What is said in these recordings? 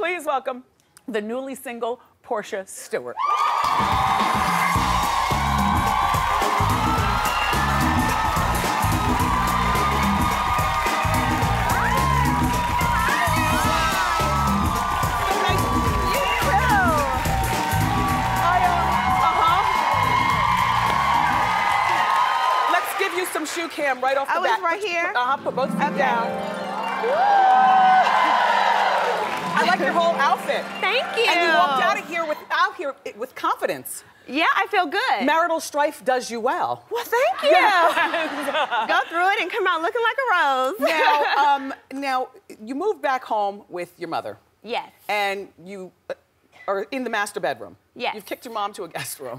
Please welcome the newly single Porsha Stewart. Some shoe cam right off the bat. Right here? Put both feet down. I like your whole outfit. Thank you. And you walked out of here with confidence. Yeah, I feel good. Marital strife does you well. Well, thank you. Yeah. Go through it and come out looking like a rose. Now you moved back home with your mother. Yes. And you are in the master bedroom. Yes. You've kicked your mom to a guest room.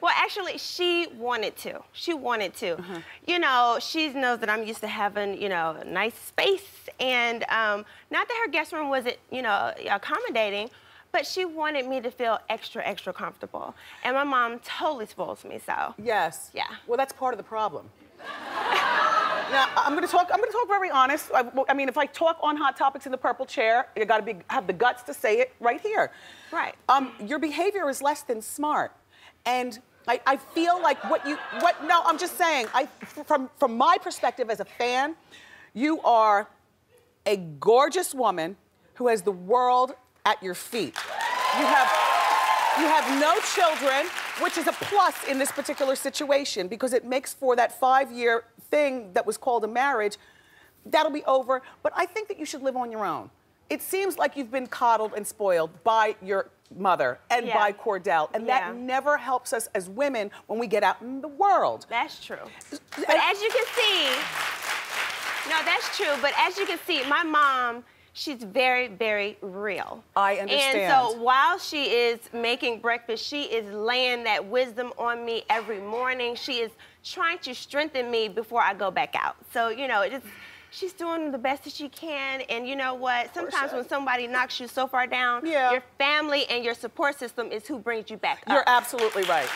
Well, actually, she wanted to. She wanted to. You know, she knows that I'm used to having, you know, a nice space. And not that her guest room wasn't, you know, accommodating, but she wanted me to feel extra, extra comfortable. And my mom totally spoils me, so. Yes. Yeah. Well, that's part of the problem. Now, I'm gonna talk very honest. I mean, if I talk on Hot Topics in the purple chair, you gotta have the guts to say it right here. Right. Your behavior is less than smart. And I feel like no, I'm just saying, from my perspective as a fan, you are a gorgeous woman who has the world at your feet. You have no children, which is a plus in this particular situation because it makes for that 5-year thing that was called a marriage. That'll be over, but I think that you should live on your own. It seems like you've been coddled and spoiled by your mother and by Cordell, and that never helps us as women when we get out in the world. That's true. But as you can see, no, that's true, but as you can see, my mom, she's very, very real. I understand. And so while she is making breakfast, she is laying that wisdom on me every morning. She is trying to strengthen me before I go back out. So, you know, she's doing the best that she can, and you know what? Sometimes when somebody knocks you so far down, your family and your support system is who brings you back up. You're absolutely right.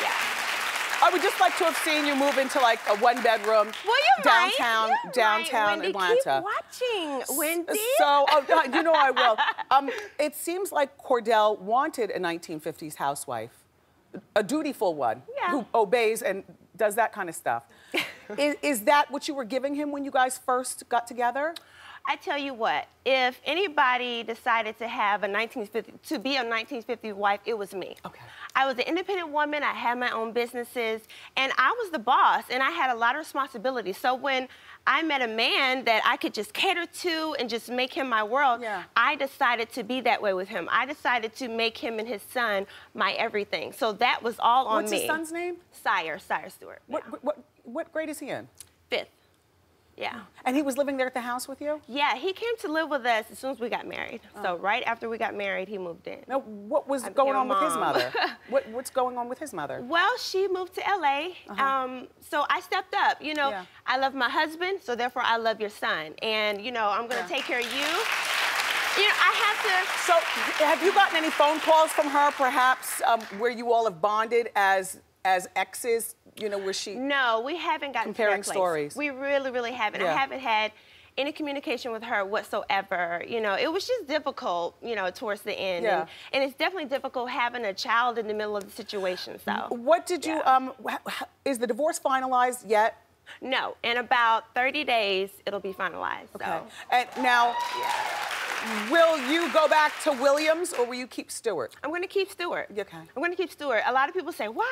Yeah. I would just like to have seen you move into like a one-bedroom downtown Wendy, Atlanta. Keep watching, Wendy. So, you know I will. It seems like Cordell wanted a 1950s housewife, a dutiful one who obeys and does that kind of stuff. Is that what you were giving him when you guys first got together? I tell you what, if anybody decided to have to be a 1950s wife, it was me. Okay. I was an independent woman, I had my own businesses, and I was the boss, and I had a lot of responsibility. So when I met a man that I could just cater to and just make him my world, I decided to be that way with him. I decided to make him and his son my everything. So that was all on me. What's his son's name? Sire Stewart. What grade is he in? 5th. Yeah. And he was living there at the house with you? Yeah, he came to live with us as soon as we got married. So right after we got married, he moved in. Now, what was going on with his mother? What's going on with his mother? Well, she moved to LA, so I stepped up. You know, I love my husband, so therefore I love your son. And, you know, I'm gonna take care of you. You know, I have to... So, have you gotten any phone calls from her, perhaps, where you all have bonded as exes? You know, where she... No, we haven't gotten comparing to that place. stories. We really, really haven't. I haven't had any communication with her whatsoever. You know, it was just difficult, you know, towards the end. And it's definitely difficult having a child in the middle of the situation, so. What did you, is the divorce finalized yet? No, in about 30 days, it'll be finalized, so. And now, will you go back to Williams or will you keep Stewart? I'm gonna keep Stewart. Okay. I'm gonna keep Stewart. A lot of people say, why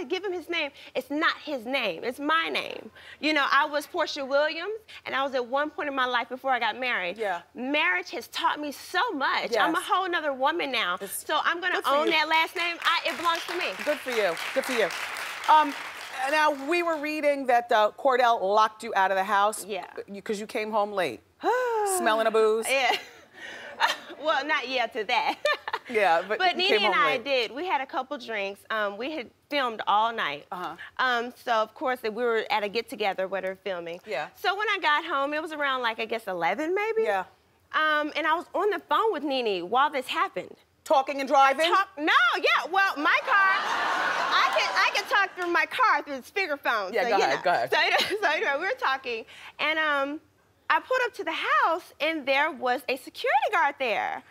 give him his name? It's not his name, it's my name. You know, I was Porsha Williams, and I was at one point in my life before I got married. Marriage has taught me so much. I'm a whole nother woman now. So I'm gonna own that last name. It belongs to me. Good for you, good for you. Now, we were reading that Cordell locked you out of the house. Because you came home late. Smelling a booze. Well, not yet to that. But Nene and I did. We had a couple drinks. We had filmed all night. So, of course, we were at a get-together where they were filming. So when I got home, it was around, like, I guess 11 maybe? And I was on the phone with Nene while this happened. Talking and driving? Well, my car, I can talk through my car through the speakerphone. Go ahead. So anyway, we were talking, and I pulled up to the house, and there was a security guard there.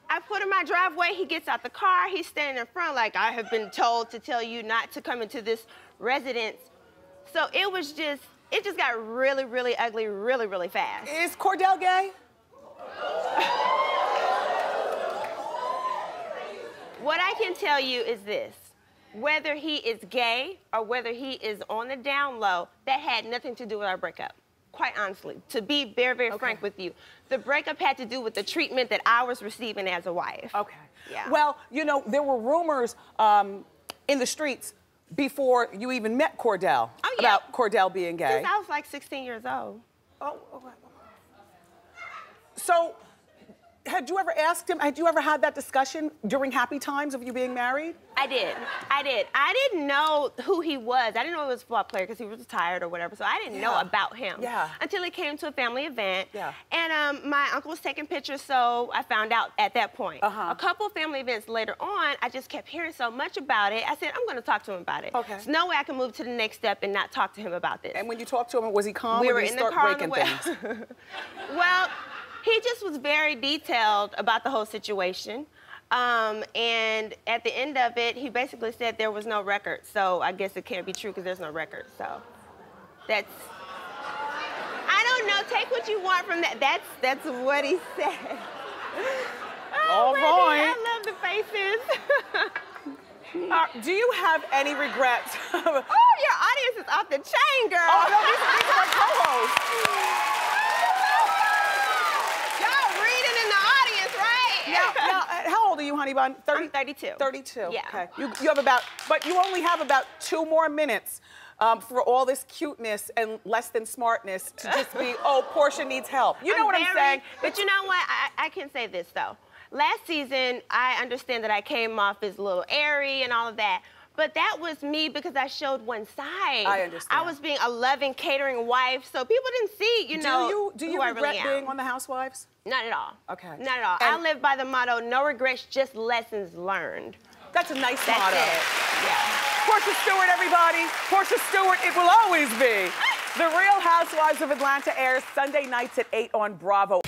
I put in my driveway. He gets out the car. He's standing in front like, I have been told to tell you not to come into this residence. So it just got really, really ugly really, really fast. Is Cordell gay? What I can tell you is this. Whether he is gay or whether he is on the down low, that had nothing to do with our breakup. Quite honestly, to be very, very frank with you. The breakup had to do with the treatment that I was receiving as a wife. Okay. Yeah. Well, you know, there were rumors in the streets before you even met Cordell about Cordell being gay. Since I was like 16 years old. Oh, okay. So, had you ever asked him, had you ever had that discussion during happy times of you being married? I did. I didn't know who he was. I didn't know he was a football player because he was retired or whatever, so I didn't know about him until he came to a family event. Yeah. And my uncle was taking pictures, so I found out at that point. A couple family events later on, I just kept hearing so much about it. I said, I'm going to talk to him about it. Okay. There's no way I can move to the next step and not talk to him about this. And when you talked to him, was he calm? We or were did in he the car breaking things? Well, he just was very detailed about the whole situation. And at the end of it, he basically said there was no record. So I guess it can't be true because there's no record. So that's, I don't know, take what you want from that. That's what he said. Oh, Wendy, I love the faces. Do you have any regrets? Oh, your audience is off the chain, girl. Oh, no, these are my co-hosts. Now, how old are you, honey bun? 30? I'm 32. 32. Yeah. Okay. You have about, but you only have about 2 more minutes for all this cuteness and less than smartness to just be, oh, Porsha needs help. You know what I'm saying? But you know what? I can say this though. Last season, I understand that I came off as a little airy and all of that. But that was me because I showed one side. I understand. I was being a loving, catering wife, so people didn't see, you know, do you who regret I really am. being on The Housewives? Not at all. Okay. Not at all. I live by the motto, no regrets, just lessons learned. That's a nice motto. That's it. Yeah. Porsha Stewart, everybody. Porsha Stewart, it will always be. The Real Housewives of Atlanta airs Sunday nights at 8 on Bravo.